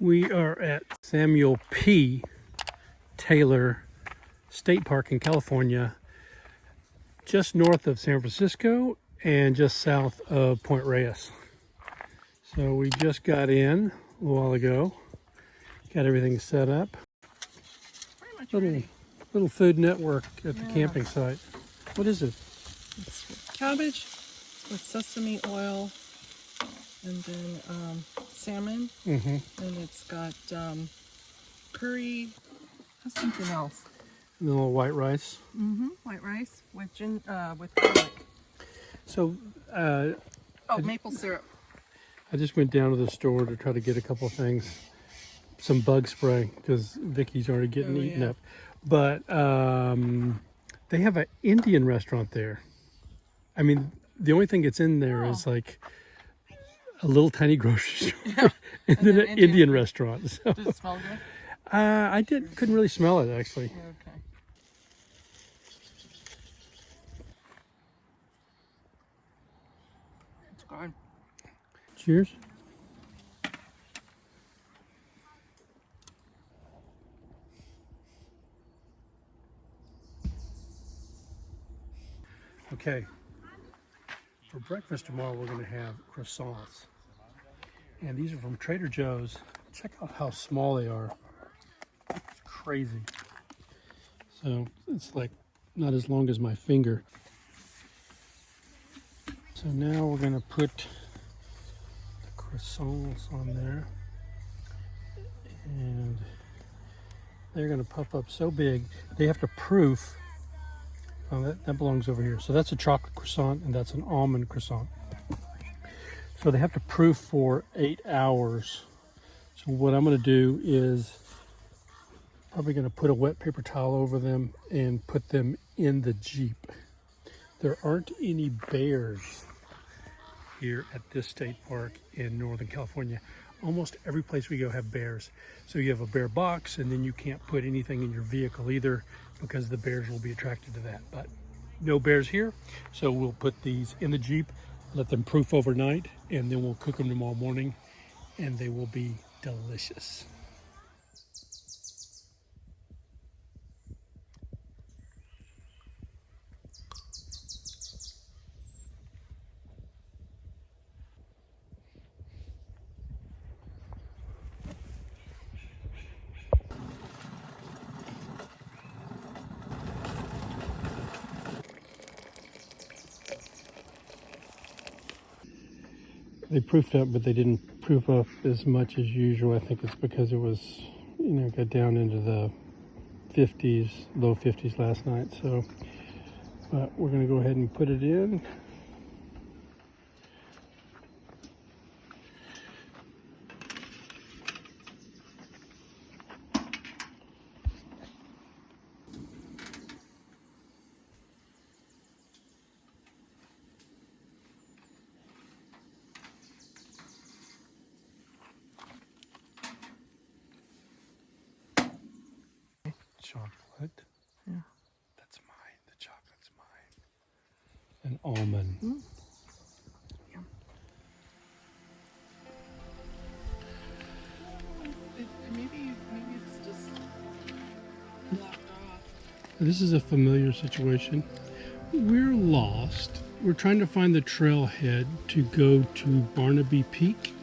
We are at Samuel P. Taylor State Park in California, just north of San Francisco and just south of Point Reyes. So we just got in a while ago, got everything set up. Little Food Network at the camping site. What is it? It's cabbage with sesame oil, and then salmon, and it's got curry, has something else. And a little white rice. White rice with garlic. So, Maple syrup. I just went down to the store to try to get a couple of things, some bug spray because Vicky's already getting eaten up. But they have an Indian restaurant there. I mean, the only thing that's in there is like a little tiny grocery store and then an Indian restaurant. So. Did it smell good? I couldn't really smell it actually. Okay. It's good. Cheers. Okay. For breakfast tomorrow, we're going to have croissants. And these are from Trader Joe's. Check out how small they are. It's crazy. So it's like not as long as my finger. So now we're going to put the croissants on there. And they're going to puff up so big, they have to proof. Oh, that belongs over here. So that's a chocolate croissant and that's an almond croissant. So they have to proof for 8 hours. So what I'm going to do is probably going to put a wet paper towel over them and put them in the Jeep. There aren't any bears here at this state park in Northern California. Almost every place we go have bears. So you have a bear box and then you can't put anything in your vehicle either because the bears will be attracted to that. But no bears here. So we'll put these in the Jeep, let them proof overnight, and then we'll cook them tomorrow morning and they will be delicious. They proofed up, but they didn't proof up as much as usual. I think it's because it was, got down into the 50s, low 50s last night. So, but we're going to go ahead and put it in. Chocolate. Yeah. That's mine. The chocolate's mine. An almond. Yeah. Maybe it's just blocked off. This is a familiar situation. We're lost. We're trying to find the trailhead to go to Barnabe Peak.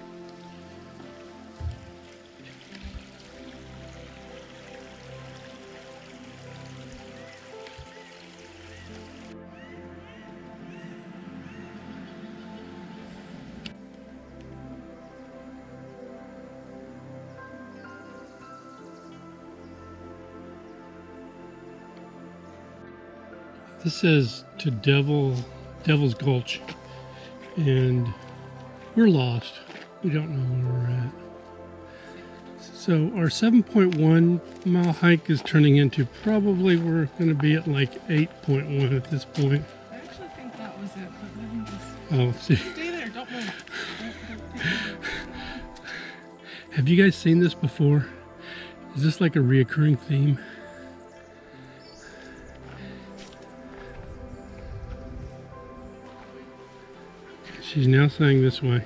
This says to Devil's Gulch, and we're lost. We don't know where we're at. So our 7.1 mile hike is turning into probably we're going to be at like 8.1 at this point. I actually think that was it, but let me just Oh, see. stay there. Don't move. Have you guys seen this before? Is this like a reoccurring theme? She's now saying this way.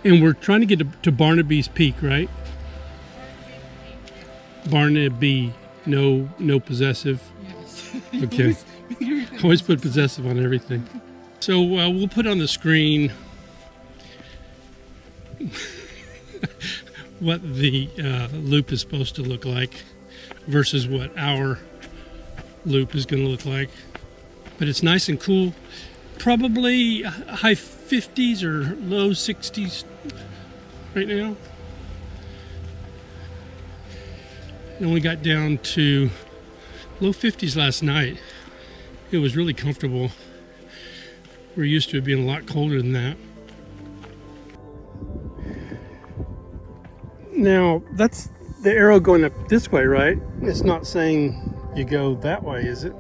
And we're trying to get to Barnabe's Peak, right? Barnabe, no possessive. Yes. Okay. Always put possessive on everything. So we'll put on the screen what the loop is supposed to look like versus what our loop is going to look like. But it's nice and cool. Probably high 50s or low 60s right now. It only got down to low 50s last night. It was really comfortable. We're used to it being a lot colder than that. Now, that's the arrow going up this way, right? It's not saying you go that way, is it?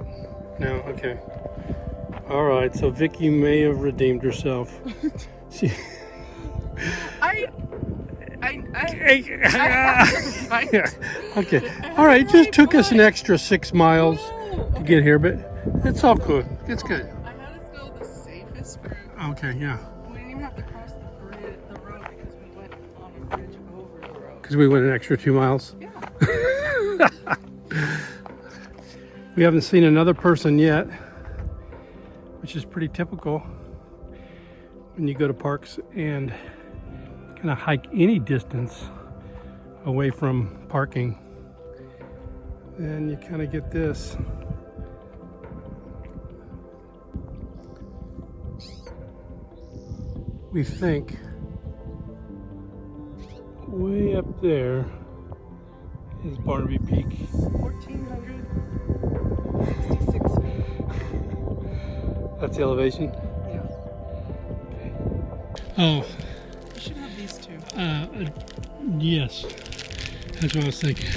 No, okay. All right, so Vicky may have redeemed herself. She... Okay. All right, it just took us an extra 6 miles to get here, but it's all good. It's good. I had us go the safest route. Okay, yeah. We didn't even have to cross the road because we went on a bridge over the road. Because we went an extra 2 miles. Yeah. We haven't seen another person yet, which is pretty typical when you go to parks and kind of hike any distance away from parking. Then you kind of get this. We think way up there is Barnabe Peak. 1,466 feet. That's the elevation? Yeah. Oh, We should have these two. yes. That's what I was thinking.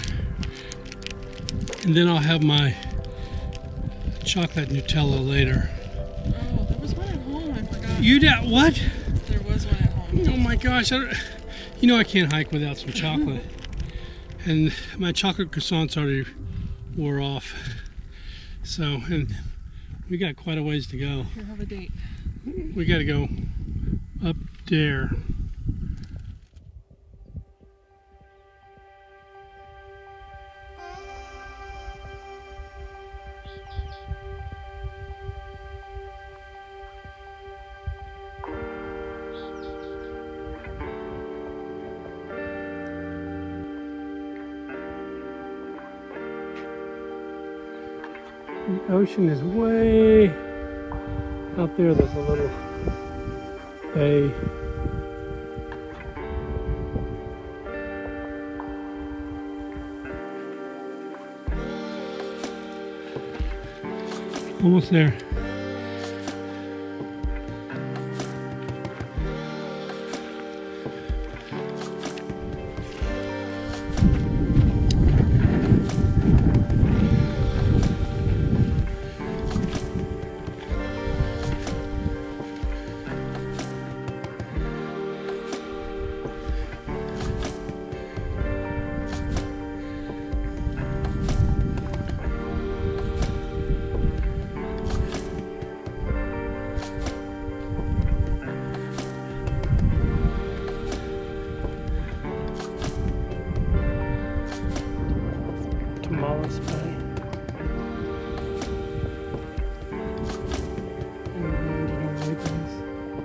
And then I'll have my chocolate Nutella later. Oh, there was one at home. I forgot. You did what? There was one at home. Oh my gosh. You know I can't hike without some chocolate. And my chocolate croissants already wore off. So, and we got quite a ways to go. Here, have a date. We got to go up there. The ocean is way out there. There's a little bay. Almost there. smallest bay.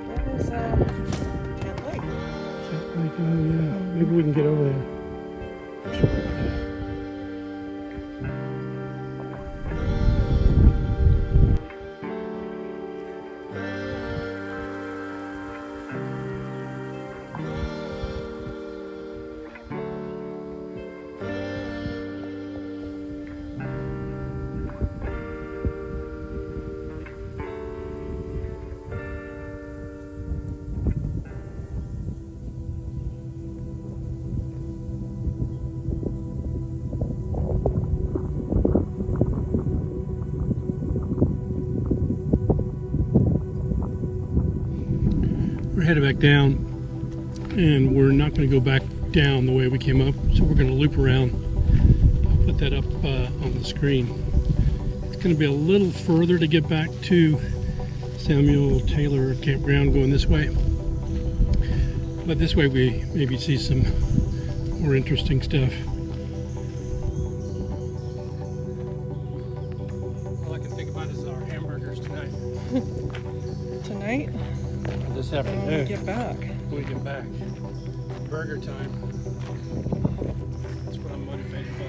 That is Cat Lake. Oh yeah, maybe we can get over there. We're headed back down, and we're not going to go back down the way we came up, so we're going to loop around. I'll put that up on the screen. It's going to be a little further to get back to Samuel Taylor Campground going this way, but this way we maybe see some more interesting stuff. All I can think about is our hamburgers tonight. Tonight? This When afternoon. we get back. When we get back. Burger time. That's what I'm motivated by.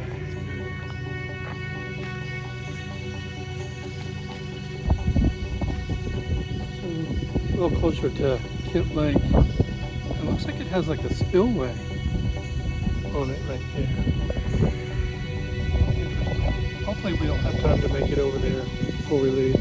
So, a little closer to Kent Lake. It looks like it has like a spillway on it right there. Hopefully we don't have time to make it over there before we leave.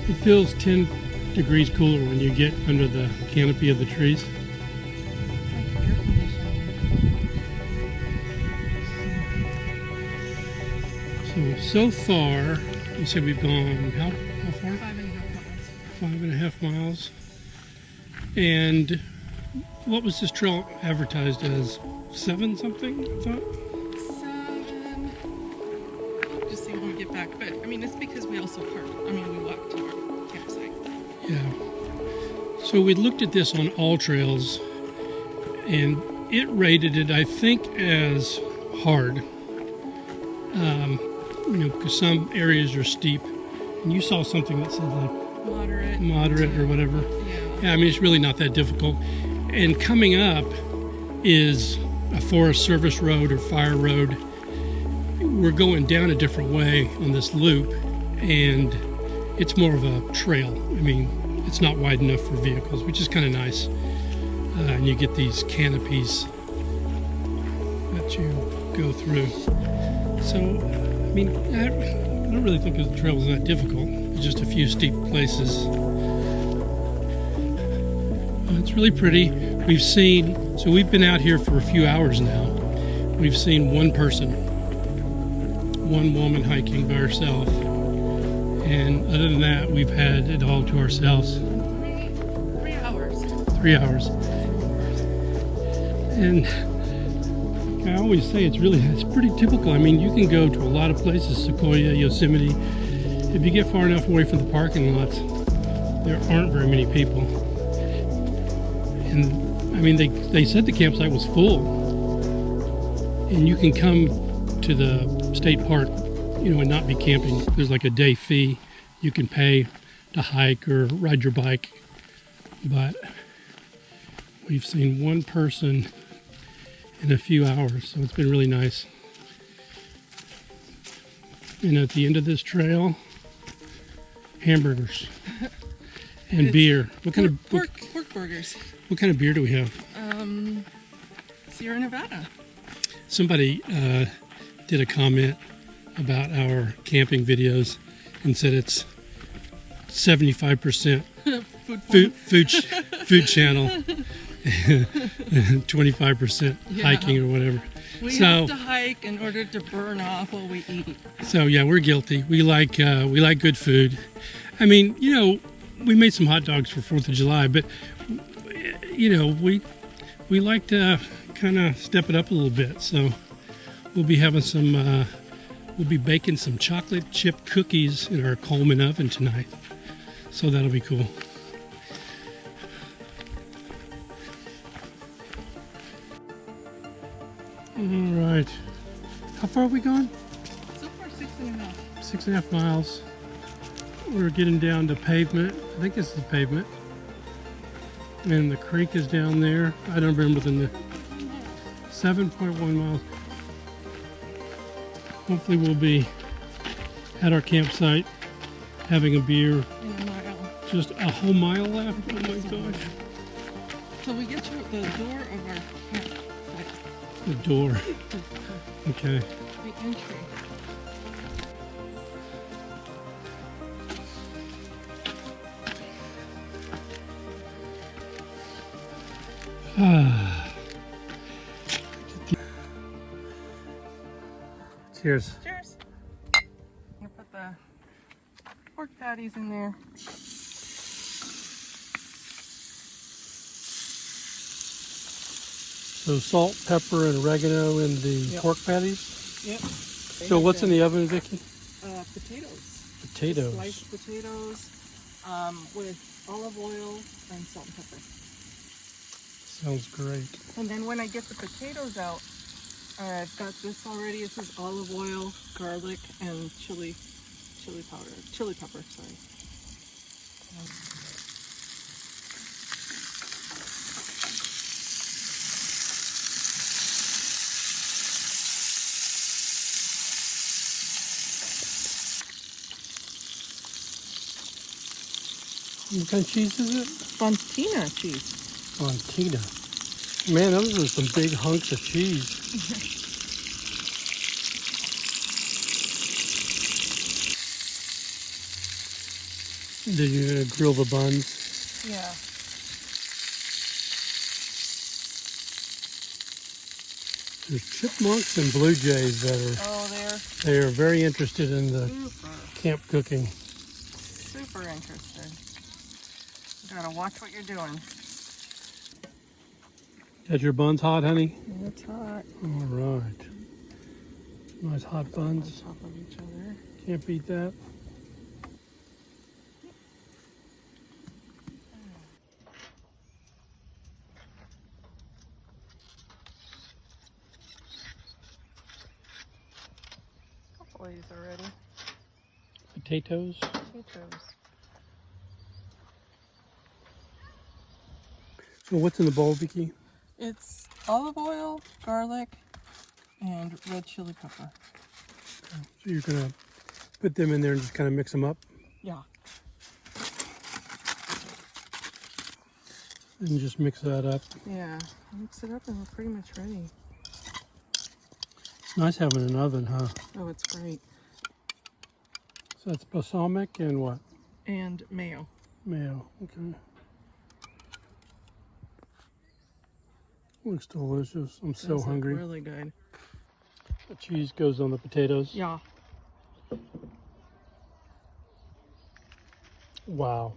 It feels 10 degrees cooler when you get under the canopy of the trees. So far, you said we've gone how far? 5.5 miles. 5.5 miles. And what was this trail advertised as? 7 something, I thought? 7. Just see when we get back. But I mean, it's because we also parked. I mean, we walked to our campsite. Yeah. So we looked at this on All Trails, and it rated it, I think, as hard. Because some areas are steep, and you saw something that said like moderate or whatever. Yeah, I mean, it's really not that difficult. And coming up is a Forest Service road or fire road. We're going down a different way on this loop, and it's more of a trail. I mean, it's not wide enough for vehicles, which is kind of nice. And you get these canopies that you go through. So, I mean, I don't really think the trail was that difficult. It's just a few steep places. It's really pretty. We've been out here for a few hours now. We've seen one person, one woman hiking by herself. And other than that, we've had it all to ourselves. 3 hours. 3 hours. And I always say it's pretty typical. I mean, you can go to a lot of places, Sequoia, Yosemite. If you get far enough away from the parking lots, there aren't very many people. And I mean, they said the campsite was full. And you can come to the state park, and not be camping. There's like a day fee you can pay to hike or ride your bike. But we've seen one person in a few hours, so it's been really nice. And at the end of this trail, hamburgers and beer. What kind of pork burgers? What kind of beer do we have? Sierra Nevada. Somebody did a comment about our camping videos and said it's 75% food channel, 25% hiking or whatever. We have to hike in order to burn off what we eat. So yeah, we're guilty. We like good food. I mean, we made some hot dogs for 4th of July, but we like to kind of step it up a little bit. So We'll be having some, we'll be baking some chocolate chip cookies in our Coleman oven tonight. So that'll be cool. All right. How far have we gone? So far, 6.5. 6.5 miles. We're getting down to pavement. I think this is the pavement. And the creek is down there. I don't remember the 7.1 miles. Hopefully we'll be at our campsite having a beer. In a mile. Just a whole mile left? Oh my gosh. So we get to the door of our campsite. The door. Okay. The entry. Cheers. Cheers. You put the pork patties in there. So salt, pepper, and oregano in the Yep. pork patties. Yep. So what's in the oven, Vicky? Potatoes. Potatoes. Sliced potatoes with olive oil and salt and pepper. Sounds great. And then when I get the potatoes out, I've got this already. This is olive oil, garlic, and chili pepper, sorry. What kind of cheese is it? Fontina cheese. Fontina. Man, those are some big hunks of cheese. Did you grill the buns? Yeah. There's chipmunks and blue jays that are Oh, they are very interested in the super, camp cooking. super interested. You gotta watch what you're doing. Got your buns hot, honey? It's hot. All right. Nice hot buns. On top of each other. Can't beat that. Couple of these already. Potatoes. Potatoes. So what's in the bowl, Vicky? It's olive oil, garlic, and red chili pepper. So you're gonna put them in there and just kind of mix them up Yeah. and just mix that up. Yeah. Mix it up and we're pretty much ready. It's nice having an oven, huh? Oh, it's great. So that's balsamic and what? And mayo. Mayo. Okay. Looks delicious. I'm so Those look hungry. really good. The cheese goes on the potatoes. Yeah. Wow.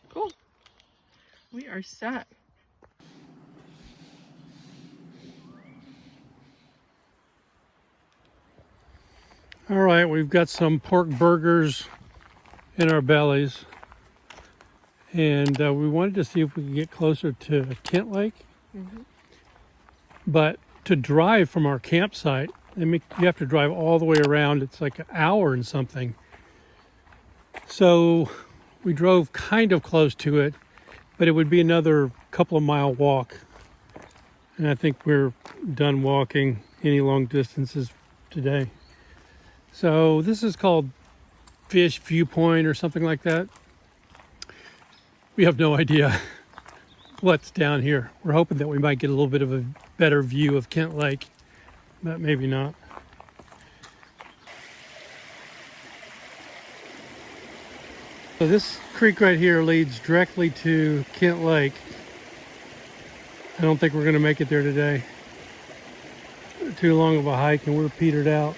Cool. We are set. All right, we've got some pork burgers in our bellies. And we wanted to see if we could get closer to Kent Lake. Mm-hmm. But to drive from our campsite, you have to drive all the way around. It's like an hour and something. So we drove kind of close to it, but it would be another couple of mile walk. And I think we're done walking any long distances today. So this is called Fish Viewpoint or something like that. We have no idea what's down here. We're hoping that we might get a little bit of a better view of Kent Lake, but maybe not. So this creek right here leads directly to Kent Lake. I don't think we're going to make it there today. Too long of a hike and we're petered out.